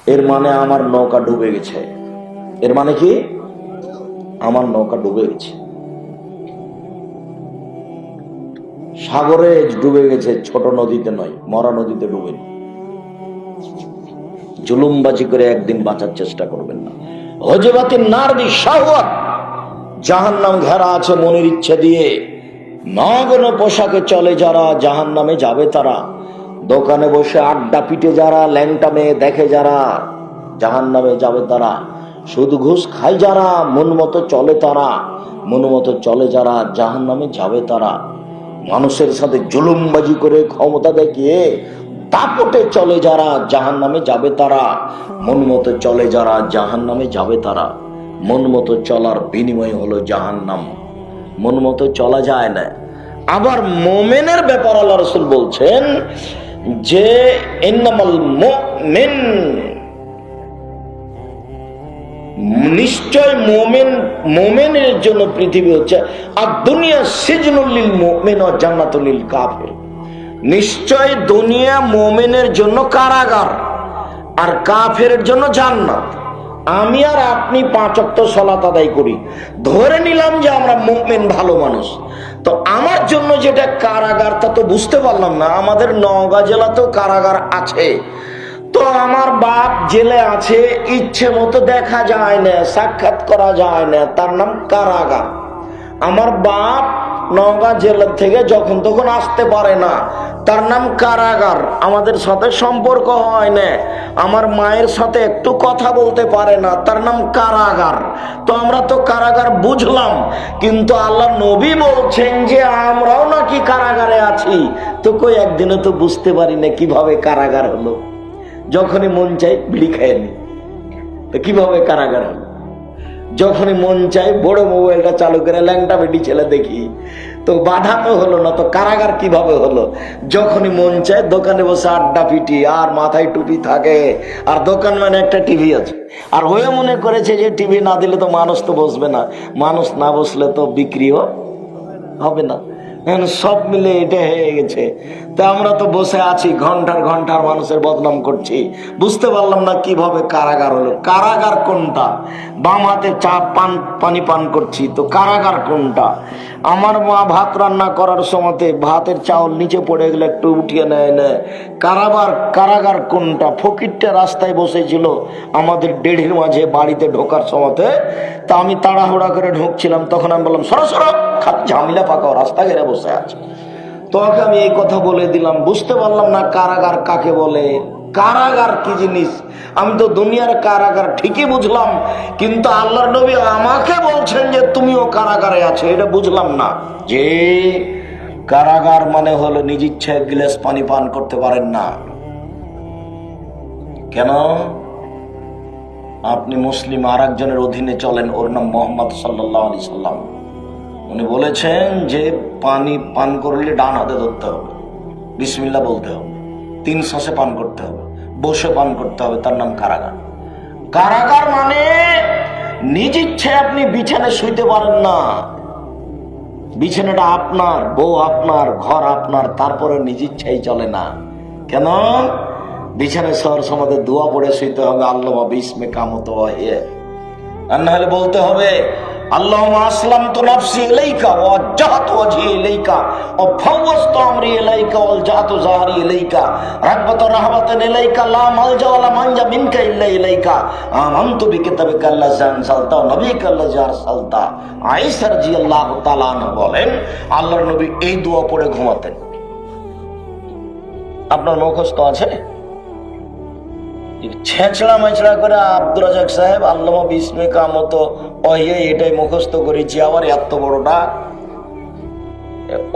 এর মানে আমার নৌকা ডুবে গেছে। এর মানে কি? আমার নৌকা ডুবে গেছে, সাগরে ডুবে গেছে, ছোট নদীতে নয়, মরা নদীতে ডুবেনি। জুলুমবাজি করে একদিন বাঁচার চেষ্টা করবেন না। হজবাতিন নার বিশাওয়াত, জাহান্নাম ঘেরা আছে মনের ইচ্ছে দিয়ে। নগ্ন পোশাকে চলে যারা, জাহান্নামে যাবে তারা। দোকানে বসে আড্ডা পিটে যারা, ল্যাংটা মেয়ে দেখে যারা, জাহান্নামে যাবে তারা। সুদ ঘুষ খায় যারা, মন মতো চলে তারা, মন মতো চলে যারা, জাহান্নামে যাবে তারা। মানুষের সাথে জুলুমবাজি করে ক্ষমতা দেখিয়ে দাপটে চলে যারা, জাহান্নামে যাবে তারা। মন মতো চলে যারা, জাহান্নামে যাবে তারা। মন মতো চলার বিনিময় হলো জাহান্নাম। মন মতো চলা যায় না। আবার মোমেনের ব্যাপার আল্লাহ রাসূল বলছেন যে ইন্নামাল মুমিন, নিশ্চয় মোমেন, মোমেনের জন্য পৃথিবী হচ্ছে আর দুনিয়া সিজনুল লিল মুমিন ওয়া জান্নাতুল লিল কাফির। নিশ্চয় দুনিয়া মোমেনের জন্য কারাগার আর কাফেরের জন্য জান্নাত। আমি আর আপনি 5 ওয়াক্ত সালাত আদায় করি, ধরে নিলাম যে আমরা মুমিন, ভালো মানুষ। তো আমার জন্য যেটা কারাগার তা তো বুঝতে পারলাম না। আমাদের নওগাঁ জেলাতেও কারাগার আছে। তো আমার বাপ জেলে আছে, ইচ্ছে মতো দেখা যায় না, সাক্ষাৎ করা যায় না, তার নাম কারাগার। আমার বাপ নওগাঁ জেলা থেকে যখন তখন আসতে পারে না, তার নাম কারাগার। আমাদের সাথে সম্পর্ক হয় না, আমার মায়ের সাথে একটু কথা বলতে পারে না, তার নাম কারাগার। তো আমরা তো কারাগার বুঝলাম, কিন্তু আল্লাহ নবী বলছেন যে আমরাও নাকি কারাগারে আছি। তো কই একদিনে তো বুঝতে পারি না কিভাবে কারাগার হলো। যখনই মন চাই বিড়ি খায়নি, তো কিভাবে কারাগার হলো? যখনই মন চাই বড় মোবাইলটা চালু করে ল্যাংটা বেটি ছেলে দেখি, তো বাধা তো হলো না, তো কারাগার কিভাবে হলো? যখনই মন চায় দোকানে বসে আড্ডা পিটি, আর মাথায় টুপি থাকে, আর দোকান মানে একটা টিভি আছে, আর হয়ে মনে করেছে যে টিভি না দিলে তো মানুষ তো বসবে না, মানুষ না বসলে তো বিক্রিও হবে না। সব মিলে এটা হয়ে গেছে। তা আমরা তো বসে আছি, ঘন্টার ঘন্টার মানুষের বদনাম করছি, বুঝতে পারলাম না কিভাবে কারাগার হলো। কারাগার কোনটা? বাম হাতে চা পানি পান করছি, তো কারাগার কোনটা? আমার মা ভাত রান্না করার সময়তে ভাতের চাউল নিচে পড়ে গেলে একটু উঠিয়ে নেয় না। কারাগার কোনটা? ফকিরটা রাস্তায় বসেছিল আমাদের দেড়ির মাঝে বাড়িতে ঢোকার সময়তে। তা আমি তাড়াহুড়া করে ঢুকছিলাম, তখন আমি বললাম সরো সরো, ঝামেলা পাকাও, রাস্তা ঘেরে বসে আছে। তোকে আমি এই কথা বলে দিলাম, বুঝতে পারলাম না কারাগার কাকে বলে, কারাগার কি জিনিস। আমি তো দুনিয়ার কারাগার ঠিকই বুঝলাম, কিন্তু আল্লাহর নবী আমাকে বলছেন যে তুমিও কারাগারে আছো, এটা বুঝলাম না। যে কারাগার মানে হলো নিজ ইচ্ছে এক গ্লাস পানি পান করতে পারেন না। কেন? আপনি মুসলিম, আর একজনের অধীনে চলেন, ওর নাম মোহাম্মদ সাল্লাল্লাহু আলাইহি সাল্লাম। উনি বলেছেন যে পানি পান করলে ডান হাতে ধরতে হবে, বিসমিল্লাহ বলতে হবে, 3 শ্বাসে পান করতে হবে, বসে পান করতে হবে, তার নাম কারাগার। কারাগার মানে নিজ ইচ্ছে আপনি বিছানায় শুইতে পারেন না। বিছানাটা আপনার, বউ আপনার, ঘর আপনার, তারপরে নিজ ইচ্ছাই চলে না। কেন? বিছানায় শোয়ার সময় দোয়া পড়ে শুইতে হবে, আল্লাহুম্মা বিসমিকা মুতাওয়াহিয়া। আর না হলে বলতে হবে আল্লাহুম্মা আসলামতু নাফসি ইলাইকা ওয়া ওয়াজ্জাহতু ওয়াজহি ইলাইকা ওয়া ফাওয়াজতু আমরি ইলাইকা ওয়া আলজাতু যাহরি ইলাইকা রাগবাতা রাহবাতান ইলাইকা লা মালজা ওয়া লা মানজা মিনকা ইল্লা ইলাইকা আমানতু বিকিতাবিকা আল্লাযী আনসালতা ওয়া নাবিয়িকা আল্লাযী আরসালতা। আয়েশা রাদিয়াল্লাহু তাআলা আনহা বলেন আল্লাহর নবী এই দোয়া পড়ে ঘুমাতেন। আপনার মুখস্থ আছে? ছেঁচড়া মেচড়া করে আব্দুর রাজাক সাহেব আল্লাহুম্মা বিসমিকা মুতাওয়াহিয়া এটাই মুখস্থ করেছি, আবার এত বড়টা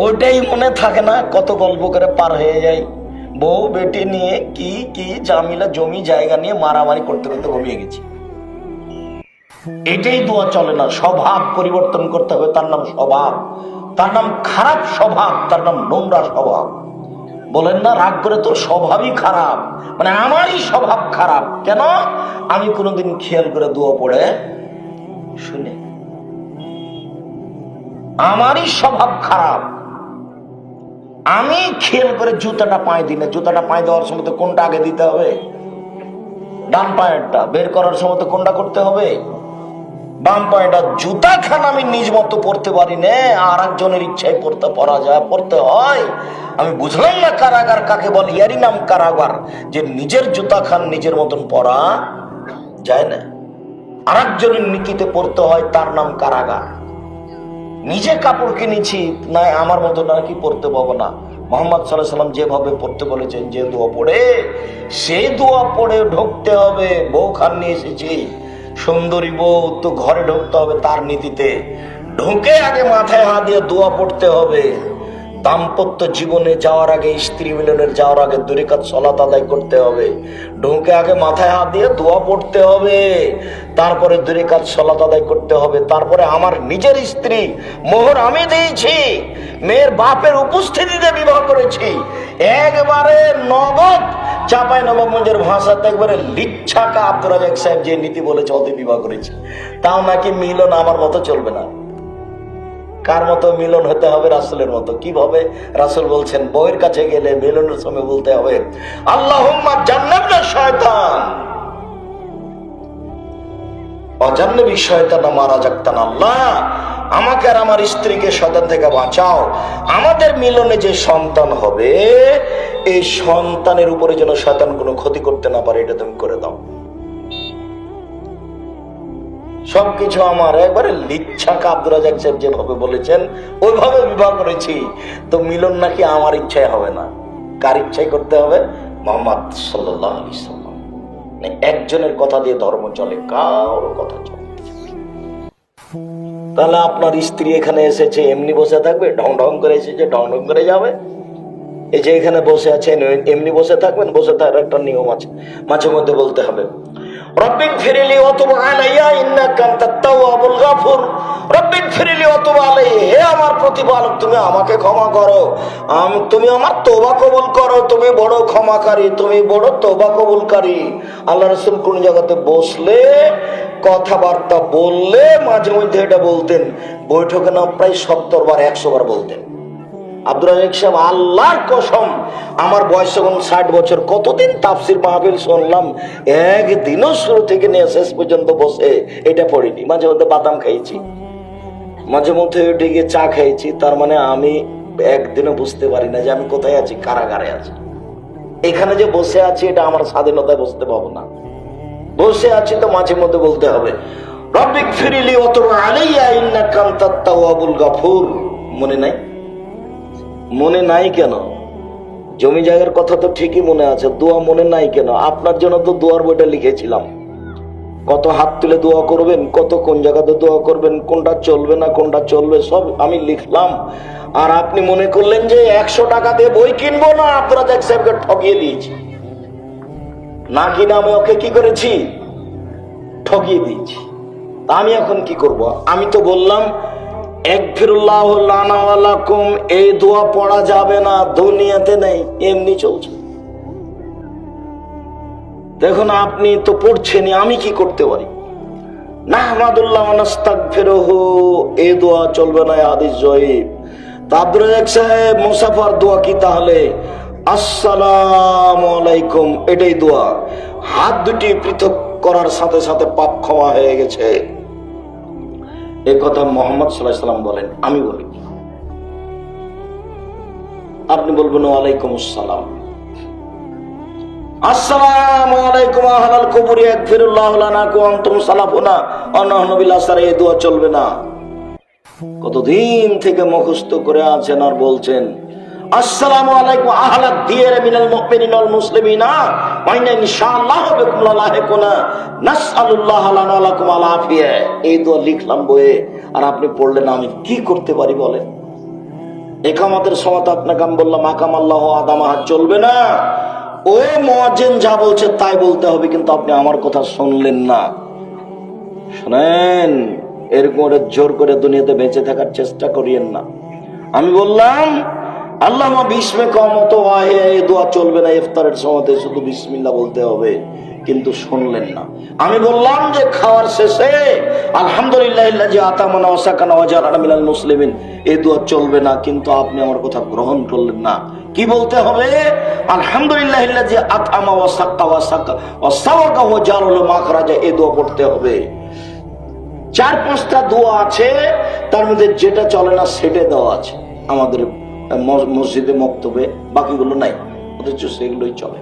ওইটাই মনে থাকে না। কত গল্প করে পার হয়ে যায়, বউ বেটি নিয়ে কি কি জামিলা, জমি জায়গা নিয়ে মারামারি করতে করতে ঘুমিয়ে গেছি। এটাই দোয়া চলে না। স্বভাব পরিবর্তন করতে হবে, তার নাম স্বভাব, তার নাম খারাপ স্বভাব, তার নাম নোংরা স্বভাব। বলেন না রাগ করে তোর স্বভাবই খারাপ, মানে আমারই স্বভাব খারাপ। কেন? আমি কোনোদিন খেয়াল করে দোয়া পড়ে শুনে, আমারই স্বভাব খারাপ। আমি খেয়াল করে জুতাটা পায়ে দিলে, জুতাটা পায়ে দেওয়ার সময় তো কোনটা আগে দিতে হবে? ডান পায়েরটা বের করার সময় তো কোনটা করতে হবে? বাম পায়েটা। জুতা খান আমি নিজ মতো পড়তে পারি না, আর একজনের ইচ্ছায় পড়তে হয়। আমি বুঝলাম না কারাগার কাকে বলে। ইয়ারই নাম কারাগার, যে নিজের জুতা খান নিজের মতন পড়া যায় না, আর একজনের নীতিতে পড়তে হয়, তার নাম কারাগার। নিজে কাপড় কিনেছি না, আমার মতো নাকি পড়তে পাবো না। মোহাম্মদ সাল্লাল্লাহু আলাইহি ওয়াসাল্লাম যেভাবে পড়তে বলেছেন, যে দোয়া পড়ে, সেই দোয়া পড়ে ঢুকতে হবে। বউ খান নিয়ে এসেছি, সুন্দরী বউ, তো ঘরে ঢুকতে হবে তার নীতিতে। ঢুকে আগে মাথায় হাত দিয়ে দোয়া পড়তে হবে। দাম্পত্য জীবনে যাওয়ার আগে, স্ত্রী মিলনের যাওয়ার আগে 2 রাকাত সালাত আদায় করতে হবে। ঢুকে আগে মাথায় হাত দিয়ে দোয়া পড়তে হবে, তারপরে 2 রাকাত সালাত আদায় করতে হবে। তারপরে আমার নিজের স্ত্রী, মোহর আমি দিয়েছি, মেয়ের বাপের উপস্থিতিতে বিবাহ করেছি, একবারে নগদ চাপাই নবাবগঞ্জের ভাষাতে একবারে লিচ্ছাকা আব্দুর রাজাক সাহেব যে নীতি বলেছে ওতে বিবাহ করেছি। তাও নাকি মিলন আমার মতো চলবে না। কার মতো মিলন হতে হবে? রাসূলের মতো। কিভাবে? রাসূল বলছেন, বউয়ের কাছে গেলে মিলনের সময় বলতে হবে, আল্লাহুম্মা জান্নাবনা শয়তান ওয়া জান্নাবি শয়তান মা রাযাকতানা। আল্লাহ, আমাকে আর আমার স্ত্রীকে শয়তান থেকে বাঁচাও। আমাদের মিলনে যে সন্তান হবে, এই সন্তানের উপরে যেন শয়তান কোনো ক্ষতি করতে না পারে, এটা তুমি করে দাও। সবকিছু আমার একবারে লিচ্ছাকা আব্দুর রাজাক সাহেব যেভাবে বলেছেন ওইভাবে বিবাহ করেছি। তো মিলন নাকি আমার ইচ্ছায় হবে না, কার ইচ্ছাই করতে হবে? মুহাম্মদ সাল্লাল্লাহু আলাইহি ওয়াসাল্লাম। একজনের কথা দিয়ে ধর্ম চলে, কারোর কথা চলে। তাহলে আপনার স্ত্রী এখানে এসেছে, এমনি বসে থাকবে? ঢং ঢং করে এসেছে, ঢং ঢং করে যাবে? এই যে এখানে বসে আছেন, এমনি বসে থাকবেন? বসে থাকার একটা নিয়ম আছে, মাঝে মধ্যে বলতে হবে, রব্বিক ফিরিলি ওয়াতুব আলাইয়া ইন্নাকা আনতাত তাওয়াবুল গাফুর। রব্বিক ফিরিলি ওয়াতুব আলাইয়া, হে আমার প্রতিপালক, তুমি আমাকে ক্ষমা করো, তুমি আমার তওবা কবুল করো। তুমি বড় ক্ষমাকারী, তুমি বড় তওবা কবুলকারী। আল্লাহ রাসূল কোন জায়গাতে বসলে, কথাবার্তা বললে মাঝে মধ্যে এটা বলতেন। বৈঠকে না প্রায় 70 বার 100 বার বলতেন। আব্দুর রাজাক সাহেব, আল্লাহর কসম, আমার বয়স যখন 60 বছর, কতদিন তাফসির মাহফিল শুনলাম, একদিনও শুরু থেকে নিয়ে শেষ পর্যন্ত বসে এটা পড়িনি। মাঝে মধ্যে বাদাম খাইছি, মাঝে মধ্যে উঠে গিয়ে চা খাইছি। তার মানে আমি একদিনও বুঝতে পারি না যে আমি কোথায় আছি, কারাগারে আছি। এখানে যে বসে আছি, এটা আমার স্বাধীনতায় বসতে পাবো না। বসে আছি তো মাঝে মধ্যে বলতে হবে, রব্বিক ফিরিলি ওয়াতুব আলাইয়া ইন্নাকা আনতাত তাওয়াবুল গাফুর। মনে নাই? মনে নাই কেন? জমি জায়গার কথা তো ঠিকই মনে আছে, দোয়া মনে নাই কেন? আপনার জন্য তো দোয়ার বইটা লিখেছিলাম। কত হাত তুলে দোয়া করবেন, কত কোন জায়গাতে দোয়া করবেন, কোনটা চলবে না কোনটা চলবে, সব আমি লিখলাম। আর আপনি মনে করলেন যে 100 টাকা দিয়ে বই কিনবো না, আব্দুর রাজাক সাহেবকে ঠকিয়ে দিয়েছি। না কিনা আমি ওকে কি করেছি? ঠকিয়ে দিয়েছি। তা আমি এখন কি করব? আমি তো বললাম, একফিরুল্লাহু লানা ওয়া লাকুম, এই দোয়া পড়া যাবে না, দুনিয়াতে নেই, এমনি চলছে। দেখুন, আপনি তো পড়ছেনই, আমি কি করতে পারি? নাহমাদুল্লাহ ওয়া নাস্তাগফিরুহু, এই দোয়া চলবে না, হাদিস জয়ীফ। তা আব্দুর রাজাক সাহেব, মুসাফার দোয়া কি তাহলে? আসসালামু আলাইকুম, এটাই দোয়া। হাত দুটি পৃথক করার সাথে সাথে পাপ ক্ষমা হয়ে গেছে। এই কথা মুহাম্মদ সাল্লাল্লাহু আলাইহি ওয়াসাল্লাম বলেন, আমি বলি। আপনি বলবেন ওয়ালাইকুম আসসালাম। আসসালামু আলাইকুম আহলাল কুবুরি ইয়াগফিরুল্লাহু লানা ওয়া আনতুম সালাফুনা ওয়া নাহনু বিল আসরি, এই দোয়া চলবে না। কতদিন থেকে মুখস্থ করে আছেন আর বলছেন আসসালামু আলাইকুম আহলাদ দিয়ার মিনাল মুমিনিনা ওয়াল মুসলিমিনা ওয়া ইন্না ইনশাআল্লাহ বিকুম লাহিকুনা নাসআলুল্লাহ লানা ওয়া লাকুম আল আফিয়া। এই দোয়া লিখলাম বইয়ে, আর আপনি পড়লেন। আমি কি করতে পারি বলেন? ইকামতের সময় আপনাকে আমি বললাম আকাম আল্লাহু আদামাহা, চলবে না। ওই মুয়াজ্জিন যা বলছে তাই বলতে হবে, কিন্তু আপনি আমার কথা শুনলেন না। শুনেন, এরকম জোর করে দুনিয়াতে বেঁচে থাকার চেষ্টা করিয়েন না। আমি বললাম আল্লাহুম্মা বিসমিকা ওয়াত ওয়াহি, এই দোয়া চলবে না। ইফতারের সময়তে শুধু বিসমিল্লাহ বলতে হবে, কিন্তু শুনলেন না। আমি বললাম যে খাওয়ার শেষে আলহামদুলিল্লাহিল্লাযী আতামানা ওয়া সাকানা ওয়া জাআলানা মিনাল মুসলিমিন, এই দোয়া চলবে না, কিন্তু আপনি আমার কথা গ্রহণ করলেন না। কি বলতে হবে? আলহামদুলিল্লাহিল্লাযী আত'আমা ওয়া সাক্কা ওয়া সাক্কা ওয়া সাওয়াকা ওয়া জাআলা মাখরাজা, এই দোয়া পড়তে হবে। 4-5টা দোয়া আছে, তার মধ্যে যেটা চলে না সেটা দেওয়া আছে আমাদের মসজিদে মক্তবে, বাকিগুলো নাই, অথচ সেগুলোই চলে।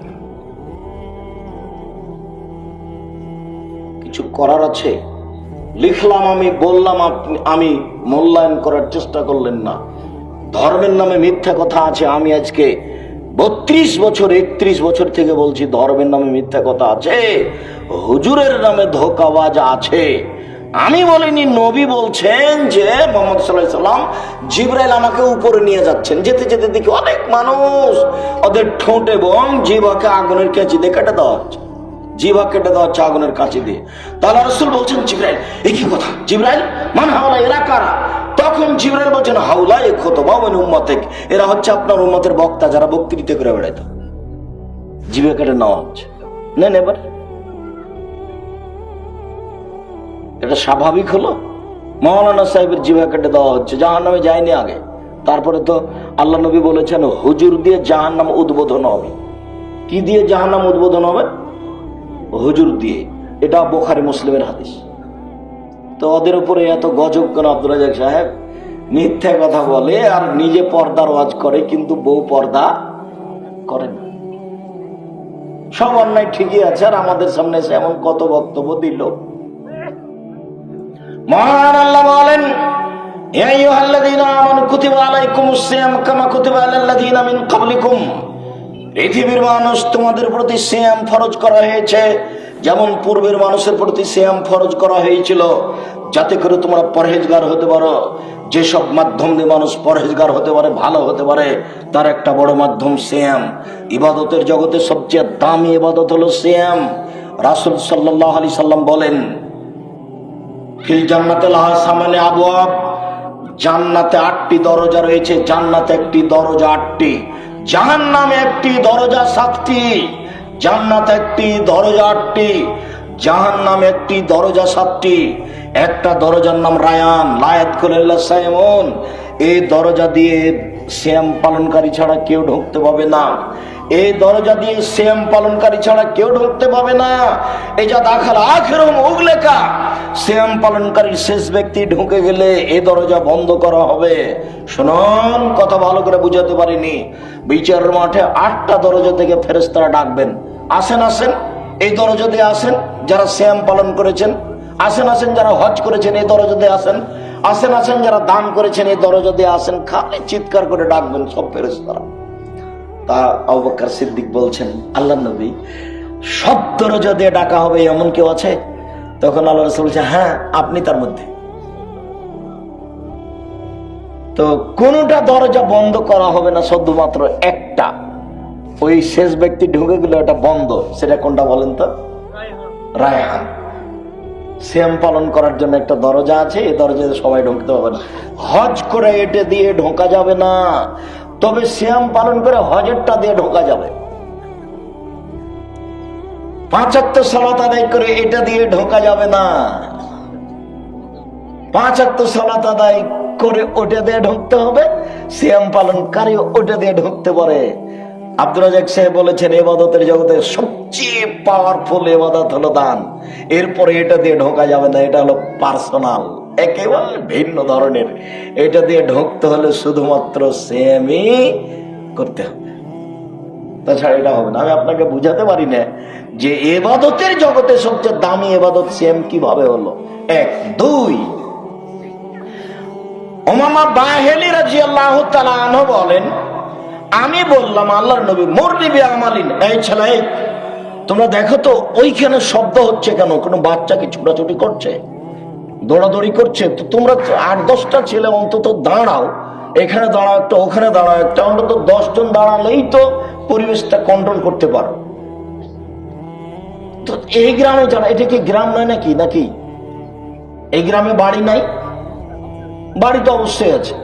কিছু করার আছে, লিখলাম আমি, বললাম, আমি মূল্যায়ন করার চেষ্টা করলেন না। ধর্মের নামে মিথ্যা কথা আছে। আমি আজকে 32 বছর 31 বছর থেকে বলছি ধর্মের নামে মিথ্যা কথা আছে, হুজুরের নামে ধোঁকাবাজ আছে। আমি বলিনি, নবী বলছেন যে মুহাম্মদ সাল্লাল্লাহু আলাইহি সাল্লাম জিবরাইল আমাকে উপরে নিয়ে যাচ্ছেন, যেতে যেতে দেখি অনেক মানুষ ওদের ঠোঁট এবং জিহ্বাকে আগুনের কাঁচি দিয়ে কেটে দেওয়া হচ্ছে, জিহ্বা কেটে দেওয়া হচ্ছে আগুনের কাঁচি দিয়ে। তাহলে রাসূল বলছেন জিবরাইল, এই কি কথা? জিবরাইল, মান হাওলা, এরা কারা? তখন জিবরাইল বলছেন, হাওলা এ খুতবা মিন উম্মতিক, এরা হচ্ছে আপনার উম্মতের বক্তা, যারা বক্তৃতা করে বেড়াইতো। জিহ্বা কেটে নেওয়া হচ্ছে। নেন এবার, এটা স্বাভাবিক হলো? মাওলানা সাহেবের জিহ্বা কেটে দেওয়া হচ্ছে, জাহান্নামে যায়নি আগে। তারপরে তো আল্লাহ নবী বলেছেন হুজুর দিয়ে জাহান্নাম উদ্বোধন হবে। কি দিয়ে জাহান্নাম উদ্বোধন হবে? হুজুর দিয়ে। এটা বুখারী মুসলিমের হাদিস। তো ওদের উপরে এত গজব কেন? আব্দুল রাজ্জাক সাহেব মিথ্যা কথা বলে আর নিজে পর্দার ওয়াজ করে, কিন্তু বউ পর্দা করে না। সব অন্যায় ঠিকই আছে, আর আমাদের সামনে এসে এমন কত বক্তব্য দিল। মহান আল্লাহ বলেন, ইয়া আইয়ুহাল্লাযীনা আমানু কুতিবা আলাইকুমুস সিয়াম কামা কুতিবা আলাল্লাযীনা মিন ক্বাবলিকুম, পৃথিবীর মানুষ তোমাদের প্রতি সিয়াম ফরজ করা হয়েছে যেমন পূর্বের মানুষের প্রতি সিয়াম ফরজ করা হয়েছিল, যাতে করে তোমরা পরহেজগার হতে পারো। যেসব মাধ্যম দিয়ে মানুষ পরহেজগার হতে পারে, ভালো হতে পারে, তার একটা বড় মাধ্যম সিয়াম। ইবাদতের জগতে সবচেয়ে দামি ইবাদত হলো সিয়াম। রাসূল সাল্লাল্লাহু আলাইহি সাল্লাম বলেন, ফিল জান্নাতে লাহা সামানে আবওয়াব, জান্নাতে 8টি দরজা রয়েছে। জান্নাতে একটি দরজা 8টি, জাহান্নামে একটি দরজা 7টি। জান্নাতে একটি দরজা 8টি, জাহান্নামে একটি দরজা 7টি। একটা দরজার নাম রায়ান, লায়াত কুল্লা সাইমুন। এই দরজা দিয়ে সিয়াম পালনকারী ছাড়া কেউ ঢুকতে পাবে না। এই দরজা দিয়ে সিয়াম পালনকারী ছাড়া কেউ ঢুকতে পাবে না। এই যা দাখাল আখিরুম উগলেকা, সিয়াম পালনকারীর শেষ ব্যক্তি ঢুকে গেলে এই দরজা বন্ধ করা হবে। শুনুন, কথা ভালো করে বুঝাতে পারিনি। বিচারের মাঠে 8টা দরজা থেকে ফেরেশতারা ডাকবেন, আসেন আসেন, এই দরজা দিয়ে আসেন যারা সিয়াম পালন করেছেন, আসেন আসেন যারা হজ করেছেন, এই দরজা দিয়ে আসেন, আসেন আসেন যারা দান করেছেন, এই দরজা দিয়ে আসেন। খালি চিৎকার করে ডাকবেন সব ফেরেশতারা। তা আবু বকর সিদ্দিক বলছেন, আল্লাহ নবী, সব দরজা দিয়ে ডাকা হবে এমন কেউ আছে? তখন আল্লাহ রাসূল বলছে, হ্যাঁ, আপনি তার মধ্যে। তো কোনটা দরজা বন্ধ করা হবে না, শুধুমাত্র একটা, ওই শেষ ব্যক্তি ঢুকে গেলে ওটা বন্ধ। সেটা কোনটা বলেন তো? রায়হান। সিয়াম পালন করার জন্য একটা দরজা আছে, এই দরজাতে সবাই ঢুকতে হবে না। হজ করে এটা দিয়ে ঢোকা যাবে না, তবে সিয়াম পালন করে হজেরটা দিয়ে ঢোকা যাবে। 5 ওয়াক্ত সালাত আদায় করে এটা দিয়ে ঢোকা যাবে না। 5 ওয়াক্ত সালাত আদায় করে ওটা দিয়ে ঢুকতে হবে। সিয়াম পালনকারী ওটা দিয়ে ঢুকতে পারে। আব্দুর রাজ্জাক সাহেব বলেছেন, ইবাদতের জগতে সবচেয়ে পাওয়ারফুল ইবাদত হলো দান। এরপরে এটা দিয়ে ঢোকা যাবে না, এটা হলো পার্সোনাল, একেবারে ভিন্ন ধরনের। এটা দিয়ে ঢুকতে হলে শুধুমাত্র সিয়ামই করতে হবে, তাছাড়া এটা হবে না। আমি আপনাকে বুঝাতে পারি না যে ইবাদতের জগতে সবচেয়ে দামি ইবাদত সিয়াম কিভাবে হলো। 1, 2, উমামা বাহিলি রাদিয়াল্লাহু তাআলা আনহু বলেন, আমি বললাম, আল্লাহর নবী, মুরনি বিআমালিন, এই ছেলে, তোমরা দেখো তো ওইখানে শব্দ হচ্ছে কেন? কোনো বাচ্চা কি ছোটাছুটি করছে, দৌড়াদৌড়ি করছে? তো তোমরা 8-10টা ছেলে অন্তত দাঁড়াও, এখানে দাঁড়াও একটা, ওখানে দাঁড়াও একটা, অন্তত 10 জন দাঁড়ালেই তো পরিবেশটা কন্ট্রোল করতে পারো। তো এই গ্রামে যারা, এটা কি গ্রাম নয় নাকি? এই গ্রামে বাড়ি নাই? বাড়ি তো অবশ্যই আছে।